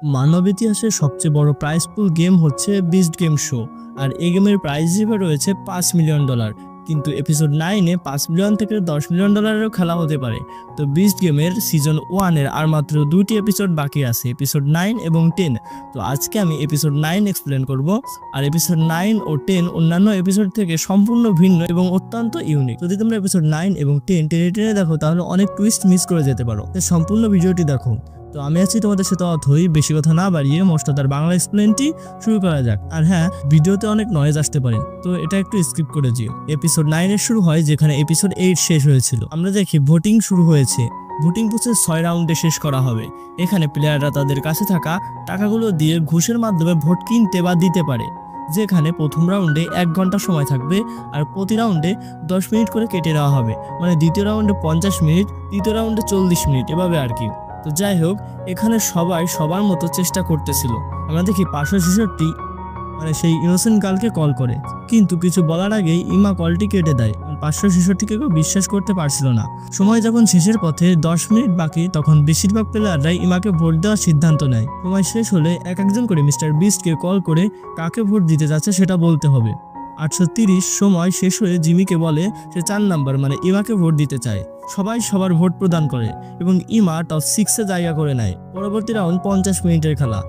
মানব ইতিহাসের সবচেয়ে বড় প্রাইজ পুল গেম হচ্ছে বিস্ট গেম শো, আর এই গেমের প্রাইজ হিসেবে রয়েছে $5 মিলিয়ন। কিন্তু এপিসোড 9-এ $5 মিলিয়ন থেকে $10 মিলিয়নেরও খেলা হতে পারে। তো বিস্ট গেমের সিজন 1-এর আর মাত্র 2টি এপিসোড বাকি আছে, এপিসোড 9 এবং 10। তো আজকে আমি এপিসোড 9 এক্সপ্লেন করব। আর এপিসোড 9 ও 10 অন্যান্য এপিসোড থেকে সম্পূর্ণ ভিন্ন এবং অত্যন্ত ইউনিক। যদি তোমরা এপিসোড 9 এবং 10 টেনে দেখো তাহলে অনেক টুইস্ট মিস করে যেতে পারো। সম্পূর্ণ ভিডিওটি দেখো। তো আমি আছি তোমাদের সাথে অথই, বেশি কথা না বাড়িয়ে মোস্তাদার বাংলা এক্সপ্লেনটি শুরু করা যাক। আর হ্যাঁ, ভিডিওতে অনেক নয়েজ আসতে পারে, তো এটা একটু স্কিপ করে দিও। এপিসোড 9 এর শুরু হয় যেখানে এপিসোড 8 শেষ হয়েছিল। আমরা দেখি ভোটিং শুরু হয়েছে। ভোটিং প্রসেস 6 রাউন্ডে শেষ করা হবে। এখানে প্লেয়াররা তাদের কাছে থাকা টাকাগুলো দিয়ে ঘুষের মাধ্যমে ভোট কিনতে বা দিতে পারে। যেখানে প্রথম রাউন্ডে 1 ঘন্টা সময় থাকবে আর প্রতি রাউন্ডে 10 মিনিট করে কেটে দেওয়া হবে। মানে দ্বিতীয় রাউন্ডে 50 মিনিট, তৃতীয় রাউন্ডে 40 মিনিট, এভাবে আর কি। তো যাই হোক, এখানে সবাই সবার মতো চেষ্টা করতেছিল। আমরা দেখি 566 মানে সেই ইনোসেন্ট গার্লকে কল করে, কিন্তু কিছু বলার আগেই ইমা কলটি কেটে দেয়। 566-কে কেউ বিশ্বাস করতে পারছিল না। সময় যখন শেষের পথে 10 মিনিট বাকি, তখন বেশিরভাগ প্লেয়াররাই ইমাকে ভোট দেওয়ার সিদ্ধান্ত নেয়। সময় শেষ হলে একজন করে মিস্টার বিস্টকে কল করে কাকে ভোট দিতে যাচ্ছে সেটা বলতে হবে। 830 সময় শেষ হয়ে জিমিকে বলে সে 4 নাম্বার মানে ইমাকে ভোট দিতে চায়। সবাই সবার ভোট প্রদান করে এবং ইমা টপ 6-এ জায়গা করে নেয়। পরবর্তী রাউন্ড 50 মিনিটের খেলা।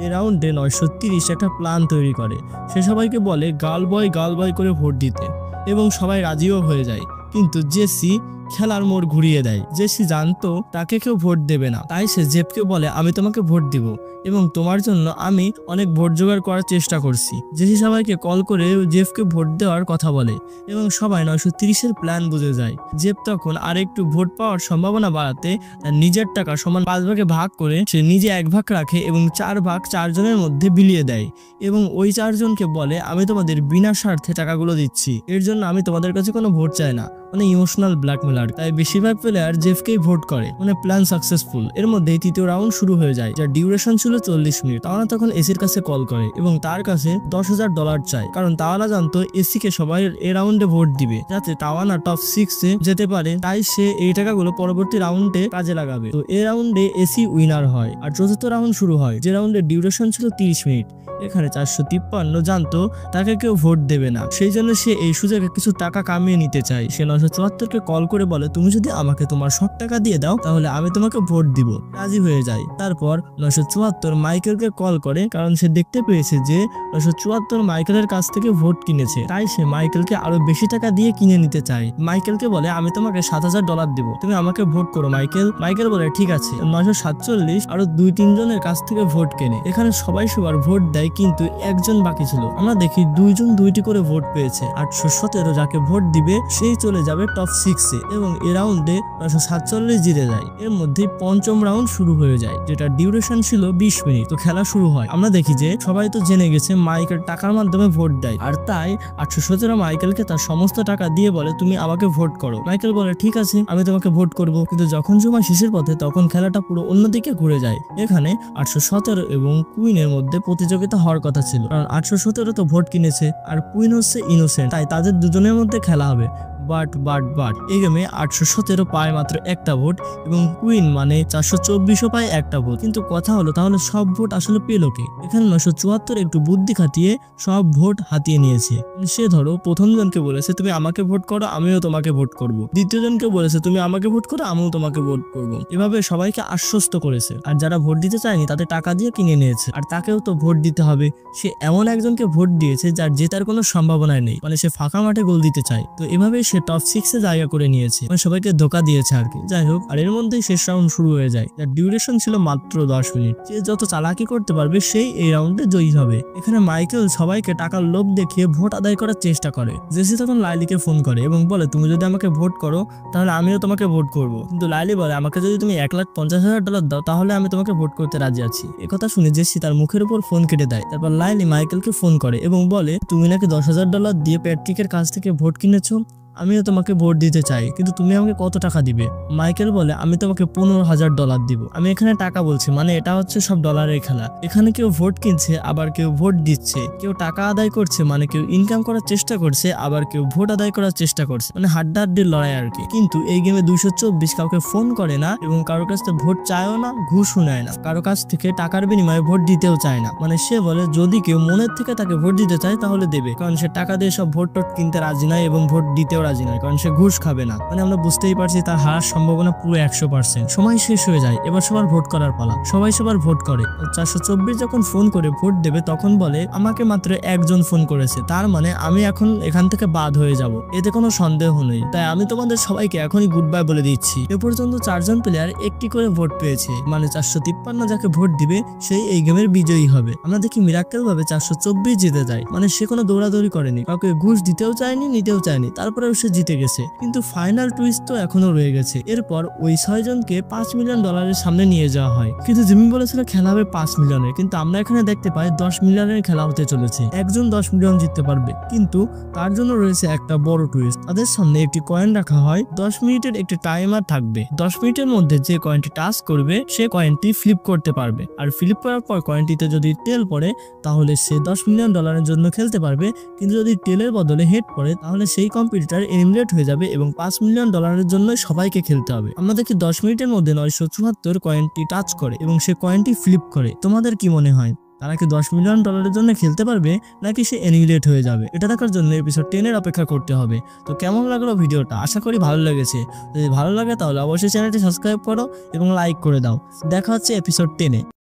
এই রাউন্ডে 930 একটা প্ল্যান তৈরি করে। সে সবাইকে বলে গার্ল বয় করে ভোট দিতে এবং সবাই রাজিও হয়ে যায়। কিন্তু জেসি খেলার মোড় ঘুরিয়ে দেয়। জেসি জানতো তাকে কেউ ভোট দেবে না, তাই সে জেফকে বলে আমি তোমাকে ভোট দিব এবং তোমার জন্য আমি অনেক ভোট জোগাড় করার চেষ্টা করছি। জেসি সবাইকে কল করে জেফকে ভোট দেওয়ার কথা বলে এবং সবাই 930-এর প্ল্যান বুঝে যায়। জেফ তখন আরেকটু ভোট পাওয়ার সম্ভাবনা বাড়াতে তার নিজের টাকা সমান 5 ভাগে ভাগ করে সে নিজে 1 ভাগ রাখে এবং 4 ভাগ 4 জনের মধ্যে বিলিয়ে দেয় এবং ওই 4 জনকে বলে আমি তোমাদের বিনা স্বার্থে টাকাগুলো দিচ্ছি, এর জন্য আমি তোমাদের কাছে কোনো ভোট চাই না। মানে ইমোশনাল ব্ল্যাকমেলার। তাই বেশিরভাগ প্লেয়ার জেফকেই ভোট করে। মানে প্ল্যান সাকসেসফুল। এর মধ্যে তৃতীয় রাউন্ড শুরু হয়ে যায়, যার ডিউরেশন ছিল 40 মিনিট। তাওয়ানা তখন এসির কাছে কল করে এবং তার কাছে $10,000 চায়, কারণ তাওয়ানা জানতো এসিকে সবাই এই রাউন্ডে ভোট দিবে যাতে তাওয়ানা টপ 6-এ যেতে পারে। তাই সে এই টাকাগুলো পরবর্তী রাউন্ডে কাজে লাগাবে। তো এই রাউন্ডে এসি উইনার হয়। আর চতুর্থ রাউন্ড শুরু হয়, যে রাউন্ডের ডিউরেশন ছিল 30 মিনিট। এখানে 453 জানতো তাকে কেউ ভোট দেবে না, সেই জন্য সে এই সুযোগে কিছু টাকা কামিয়ে নিতে চায়। সে 974-কে কল করে বলে তুমি যদি আমাকে তোমার সব টাকা দিয়ে দাও তাহলে আমি তোমাকে ভোট দিব। রাজি হয়ে যায়। তারপর 974 মাইকেলকে কল করে, কারণ সে দেখতে পেয়েছে যে 974 মাইকেলের কাছ থেকে ভোট কিনেছে। তাই সে মাইকেলকে আরো বেশি টাকা দিয়ে কিনে নিতে চায়। মাইকেলকে বলে আমি তোমাকে $7,000 দিব, তুমি আমাকে ভোট করো মাইকেল। মাইকেল বলে ঠিক আছে। 947 আরো 2-3 জনের কাছ থেকে ভোট কেনে। এখানে সবাই সবার ভোট দেয়, কিন্তু একজন বাকি ছিল। আমরা দেখি 2 জন 2টি করে ভোট পেয়েছে। 817 যাকে ভোট দিবে সেই চলে যাবে টপ 6-এ এবং এই রাউন্ডে 947 জিতে যায়। এর মধ্যে পঞ্চম রাউন্ড শুরু হয়ে যায়, যেটা ডিউরেশন ছিল 20 মিনিট। তো খেলা শুরু হয়। আমরা দেখি যে সবাই তো জেনে গেছে মাইকেল টাকার মাধ্যমে ভোট দেয়, আর তাই 817 মাইকেলকে তার সমস্ত টাকা দিয়ে বলে তুমি আমাকে ভোট করো। মাইকেল বলে ঠিক আছে, আমি তোমাকে ভোট করব। কিন্তু যখন সময় শেষের পথে তখন খেলাটা পুরো অন্যদিকে ঘুরে যায়। এখানে 817 এবং কুইনের মধ্যে প্রতিযোগিতা হওয়ার কথা ছিল, কারণ 817 তো ভোট কিনেছে আর কুইন হচ্ছে ইনোসেন্ট, তাই তাদের দুজনের মধ্যে খেলা হবে। বাট এই গেমে 817 পায় মাত্র একটা ভোট এবং কুইন মানে 424 পায় একটা ভোট। কিন্তু কথা হলো তাহলে সব ভোট আসলে পেল কে? এখানে 974 একটু বুদ্ধি খাটিয়ে সব ভোট হাতিয়ে নিয়েছে। সে ধরো প্রথম জনকে বলেছে তুমি আমাকে ভোট করো, আমিও তোমাকে ভোট করব। দ্বিতীয় জনকে বলেছে তুমি আমাকে ভোট করো, আমিও তোমাকে ভোট করব। এভাবে সবাইকে আশ্বস্ত করেছে। আর যারা ভোট দিতে চায়নি তাদের টাকা দিয়ে কিনে নিয়েছে। আর তাকেও তো ভোট দিতে হবে। সে এমন একজনকে ভোট দিয়েছে যার জেতার কোনো সম্ভাবনাই নেই, মানে সে ফাঁকা মাঠে গোল দিতে চায়। তো এভাবে সে টপ 6-এ জায়গা করে নিয়েছে, মানে সবাইকে ধোকা দিয়েছে আর কি। যাই হোক, আর এর মধ্যেই শেষ রাউন্ড শুরু হয়ে যায়, যার ডিউরেশন ছিল মাত্র 10 মিনিট। যে যত চালাকি করতে পারবে সেই এই রাউন্ডে জয়ী হবে। এখানে মাইকেল সবাইকে টাকার লোভ দেখিয়ে ভোট আদায় করার চেষ্টা করে। জেসি তখন লাইলিকে ফোন করে এবং বলে তুমি যদি আমাকে ভোট করো তাহলে আমিও তোমাকে ভোট করব। কিন্তু লাইলি বলে আমাকে যদি তুমি $1,50,000 দাও তাহলে আমি তোমাকে ভোট করতে রাজি আছি। একথা শুনে জেসি তার মুখের উপর ফোন কেটে দেয়। তারপর লাইলি মাইকেলকে ফোন করে এবং বলে তুমি নাকি $10,000 দিয়ে প্যাট্রিকের কাছ থেকে ভোট কিনেছো। আমিও তোমাকে ভোট দিতে চাই, কিন্তু তুমি আমাকে কত টাকা দিবে? মাইকেল বলে, আমি তোমাকে $15,000 দিব। আমি এখানে টাকা বলছি, মানে এটা হচ্ছে সব ডলারের খেলা। এখানে কেউ ভোট কিনছে, আবার কেউ ভোট দিচ্ছে, কেউ টাকা আদায় করছে, মানে কেউ ইনকাম করার চেষ্টা করছে, আবার কেউ ভোট আদায় করার চেষ্টা করছে, মানে হাড্ডাহাড্ডির লড়াই আর কি। কিন্তু এই গেমে 224 কাউকে ফোন করে না এবং কারোর কাছ থেকে ভোট চায়ও না, ঘুষও নেয় না, কারো কাছ থেকে টাকার বিনিময়ে ভোট দিতেও চায় না। মানে সে বলে যদি কেউ মনের থেকে তাকে ভোট দিতে চায় তাহলে দেবে, কারণ সে টাকা দিয়ে সব ভোট টোট কিনতে রাজি নয় এবং ভোট দিতেও রাজি নয়, কারণ সে ঘুষ খাবে না। মানে আমরা বুঝতেই পারছি তার হারার সম্ভাবনা পুরো 100%। সময় শেষ হয়ে যায়, এবার সবার ভোট করার পালা। সবাই সবার ভোট করে। 424 যখন ফোন করে ভোট দেবে তখন বলে, আমাকে মাত্র একজন ফোন করেছে, তার মানে আমি এখন এখান থেকে বাদ হয়ে যাব, এতে কোনো সন্দেহ নেই। তাই আমি তোমাদের সবাইকে এখনই গুড বাই বলে দিচ্ছি। এ পর্যন্ত 4 জন প্লেয়ার একটি করে ভোট পেয়েছে, মানে 453 যাকে ভোট দিবে সেই এই গেমের বিজয়ী হবে। আমরা দেখি মিরাক্কেল ভাবে 424 জিতে যায়, মানে সে কোনো দৌড়াদৌড়ি করেনি, কাউকে ঘুষ দিতেও চায়নি, নিতেও চায়নি, তারপরেও সে জিতে গেছে। কিন্তু ফাইনাল টুইস্ট তো এখনো রয়ে গেছে। এরপর ওই 6 জনকে $5 মিলিয়ন সামনে নিয়ে যাওয়া হয়। কিন্তু জিমি বলেছিল খেলা হবে 5 মিলিয়নের, কিন্তু আমরা এখানে দেখতে পাই 10 মিলিয়নের খেলা হতে চলেছে। একজন 10 মিলিয়ন জিততে পারবে, কিন্তু তার জন্য রয়েছে একটা বড় টুইস্ট। তাদের সামনে একটি কয়েন রাখা হয়, 10 মিনিটের একটি টাইমার থাকবে। 10 মিনিটের মধ্যে যে কয়েনটি টাচ করবে সে কয়েনটি ফ্লিপ করতে পারবে, আর ফ্লিপ করার পর কয়েনটিতে যদি টেল পড়ে তাহলে সে $10 মিলিয়ন জন্য খেলতে পারবে। কিন্তু যদি টেলের বদলে হেড পড়ে তাহলে সেই কম্পিউটার এলিমিনেট হয়ে যাবে এবং $5 মিলিয়ন জন্য সবাইকে খেলতে হবে। আমরা দেখি 10 মিনিটের মধ্যে 974 কয়েনটি টাচ করে এবং সে কয়েনটি ফ্লিপ করে। তোমাদের কি মনে হয় তারা কি $10 মিলিয়ন জন্য খেলতে পারবে, নাকি সে এনিমিনেট হয়ে যাবে? এটা দেখার জন্য এপিসোড 10 এর অপেক্ষা করতে হবে। তো কেমন লাগলো ভিডিওটা? আশা করি ভালো লেগেছে। যদি ভালো লাগে তাহলে অবশ্যই চ্যানেলটি সাবস্ক্রাইব করো এবং লাইক করে দাও। দেখা হচ্ছে এপিসোড 10 এ।